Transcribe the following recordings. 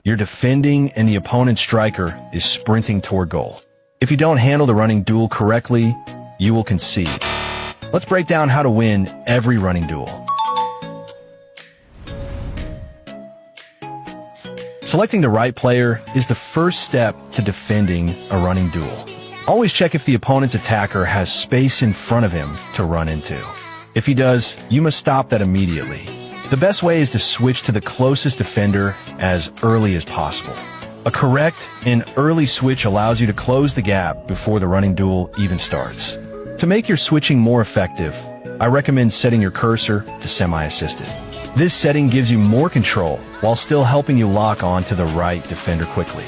You're defending and the opponent's striker is sprinting toward goal. If you don't handle the running duel correctly, you will concede. Let's break down how to win every running duel. Selecting the right player is the first step to defending a running duel. Always check if the opponent's attacker has space in front of him to run into. If he does, you must stop that immediately. The best way is to switch to the closest defender as early as possible. A correct and early switch allows you to close the gap before the running duel even starts. To make your switching more effective, I recommend setting your cursor to semi-assisted. This setting gives you more control while still helping you lock on to the right defender quickly.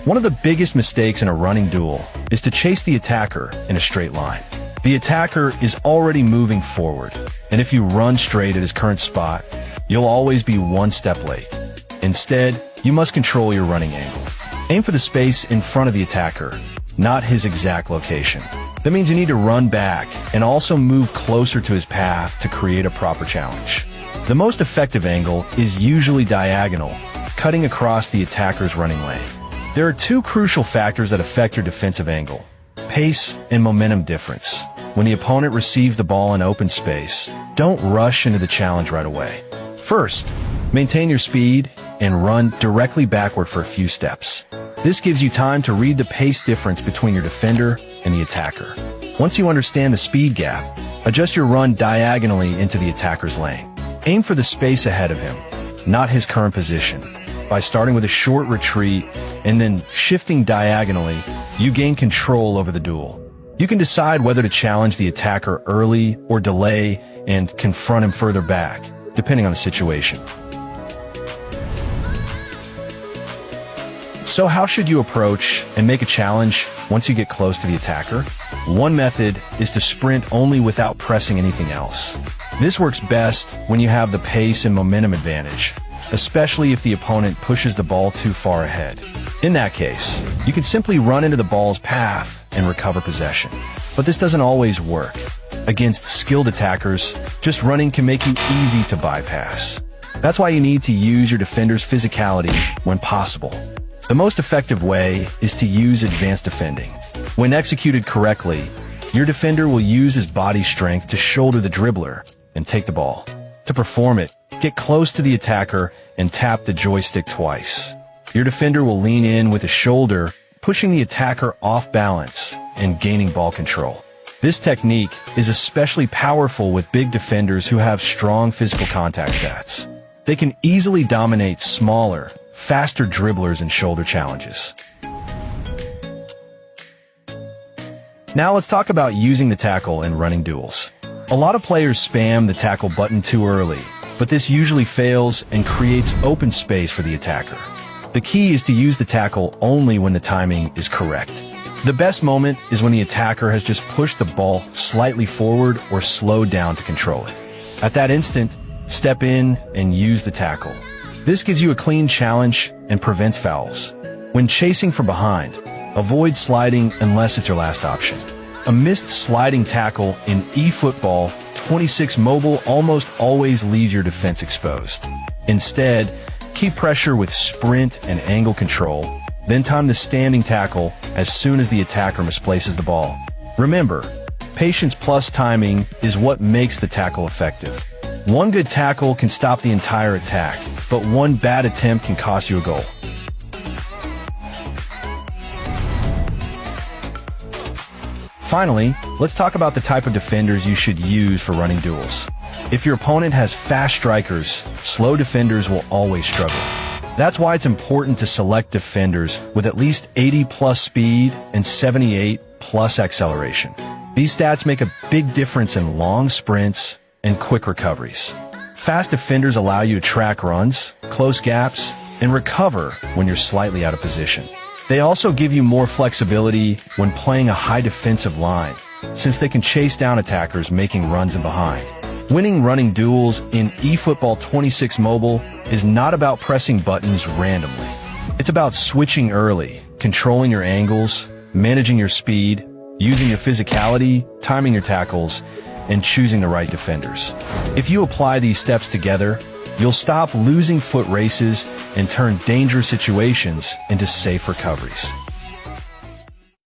One of the biggest mistakes in a running duel is to chase the attacker in a straight line. The attacker is already moving forward, and if you run straight at his current spot, you'll always be one step late. Instead, you must control your running angle. Aim for the space in front of the attacker, not his exact location. That means you need to run back and also move closer to his path to create a proper challenge. The most effective angle is usually diagonal, cutting across the attacker's running lane. There are two crucial factors that affect your defensive angle: pace and momentum difference. When the opponent receives the ball in open space, don't rush into the challenge right away. First, maintain your speed and run directly backward for a few steps. This gives you time to read the pace difference between your defender and the attacker. Once you understand the speed gap, adjust your run diagonally into the attacker's lane. Aim for the space ahead of him, not his current position. By starting with a short retreat and then shifting diagonally, you gain control over the duel. You can decide whether to challenge the attacker early or delay and confront him further back, depending on the situation. So how should you approach and make a challenge once you get close to the attacker? One method is to sprint only without pressing anything else. This works best when you have the pace and momentum advantage, especially if the opponent pushes the ball too far ahead. In that case, you can simply run into the ball's path and recover possession. But this doesn't always work. Against skilled attackers, just running can make you easy to bypass. That's why you need to use your defender's physicality when possible. The most effective way is to use advanced defending. When executed correctly, your defender will use his body strength to shoulder the dribbler and take the ball. To perform it, get close to the attacker and tap the joystick twice. Your defender will lean in with his shoulder, pushing the attacker off balance and gaining ball control. This technique is especially powerful with big defenders who have strong physical contact stats. They can easily dominate smaller, faster dribblers in shoulder challenges. Now let's talk about using the tackle in running duels. A lot of players spam the tackle button too early, but this usually fails and creates open space for the attacker. The key is to use the tackle only when the timing is correct. The best moment is when the attacker has just pushed the ball slightly forward or slowed down to control it. At that instant, step in and use the tackle. This gives you a clean challenge and prevents fouls. When chasing from behind, avoid sliding unless it's your last option. A missed sliding tackle in eFootball 26 mobile almost always leaves your defense exposed. Instead, keep pressure with sprint and angle control, then time the standing tackle as soon as the attacker misplaces the ball. Remember, patience plus timing is what makes the tackle effective. One good tackle can stop the entire attack, but one bad attempt can cost you a goal. Finally, let's talk about the type of defenders you should use for running duels. If your opponent has fast strikers, slow defenders will always struggle. That's why it's important to select defenders with at least 80+ speed and 78+ acceleration. These stats make a big difference in long sprints and quick recoveries. Fast defenders allow you to track runs, close gaps, and recover when you're slightly out of position. They also give you more flexibility when playing a high defensive line, since they can chase down attackers making runs in behind. Winning running duels in eFootball 26 mobile is not about pressing buttons randomly. It's about switching early, controlling your angles, managing your speed, using your physicality, timing your tackles, and choosing the right defenders. If you apply these steps together, you'll stop losing foot races and turn dangerous situations into safe recoveries.